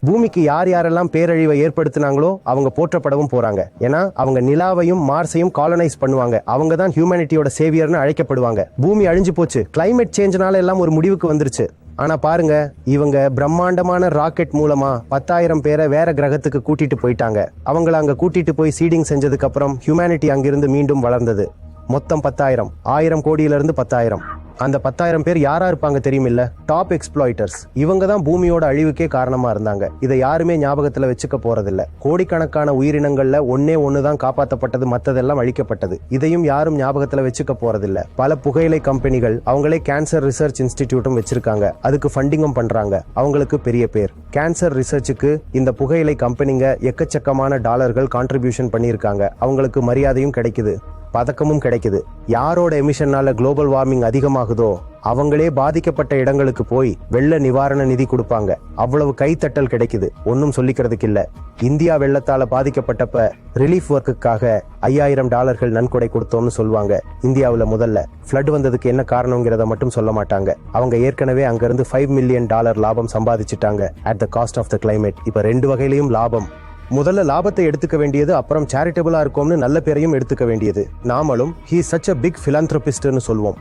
பூமிக்கு யார் யாரெல்லாம் பேரழிவை ஏற்படுத்தினாங்களோ அவங்க போற்றப்படவும் போறாங்க. ஏன்னா அவங்க நிலாவையும் மார்ஸையும் காலனைஸ் பண்ணுவாங்க. அவங்க தான் ஹியூமனிட்டியோட சேவியர்னு அழைக்கப்படுவாங்க. பூமி அழிஞ்சு போச்சு, கிளைமேட் சேஞ்ச்னால எல்லாம் ஒரு முடிவுக்கு வந்துருச்சு. ஆனா பாருங்க, இவங்க பிரம்மாண்டமான ராக்கெட் மூலமா 10,000 பேரை வேற கிரகத்துக்கு கூட்டிட்டு போயிட்டாங்க. அவங்கள அங்க கூட்டிட்டு போய் சீடிங் செஞ்சதுக்கு அப்புறம் ஹியூமனிட்டி அங்கிருந்து மீண்டும் வளர்ந்தது. மொத்தம் 10,000, 1000 கோடியிலிருந்து 10,000. அந்த 10,000 பேர் யாரா இருப்பாங்க தெரியுமில்ல? டாப் எக்ஸ்ப்ளாய்டர்ஸ். இவங்க தான் பூமியோட அழிவுக்கே காரணமா இருந்தாங்க. இதை யாருமே ஞாபகத்துல வச்சுக்க போறதில்ல. கோடிக்கணக்கான உயிரினங்கள்ல ஒண்ணு தான் காப்பாற்றப்பட்டது, மத்ததெல்லாம் அழிக்கப்பட்டது. இதையும் யாரும் ஞாபகத்துல வச்சுக்க போறதில்ல. பல புகையிலை கம்பெனிகள் அவங்களே கேன்சர் ரிசர்ச் இன்ஸ்டிடியூட்டும் வச்சிருக்காங்க. அதுக்கு ஃபண்டிங்கும் பண்றாங்க. அவங்களுக்கு பெரிய பேர். கேன்சர் ரிசர்ச்சுக்கு இந்த புகையிலை கம்பெனிங்க எக்கச்சக்கமான டாலர்கள் கான்ட்ரிபியூஷன் பண்ணியிருக்காங்க. அவங்களுக்கு மரியாதையும் கிடைக்குது, பதக்கமும் கிடைக்குது. யாரோட எமிஷன்னால குளோபல் வார்மிங் அதிகமாகுதோ அவங்களே பாதிக்கப்பட்ட இடங்களுக்கு போய் வெள்ள நிவாரண நிதி கொடுப்பாங்க. அவ்வளவு கைத்தட்டல் கிடைக்குது. ஒன்னும் சொல்லிக்கிறதுக்கு இல்ல. இந்தியா வெள்ளத்தால பாதிக்கப்பட்டப்ப ரிலீஃப் ஒர்க்குக்காக $5,000 நன்கொடை கொடுத்தோம்னு சொல்லுவாங்க. இந்தியாவுல முதல்ல ஃப்ளட் வந்ததுக்கு என்ன காரணங்கிறத மட்டும் சொல்ல மாட்டாங்க. அவங்க ஏற்கனவே அங்கிருந்து $5 மில்லியன் லாபம் சம்பாதிச்சுட்டாங்க at the cost of the climate. இப்ப 2 வகையிலையும் லாபம். முதல்ல லாபத்தை எடுத்துக்க வேண்டியது, அப்புறம் சேரிட்டபிளா இருக்கும்னு நல்ல பேரையும் எடுத்துக்க வேண்டியது. நாமளும் ஹி சச் அ பிக் பிலாந்த்ரோபிஸ்ட்னு சொல்வோம்.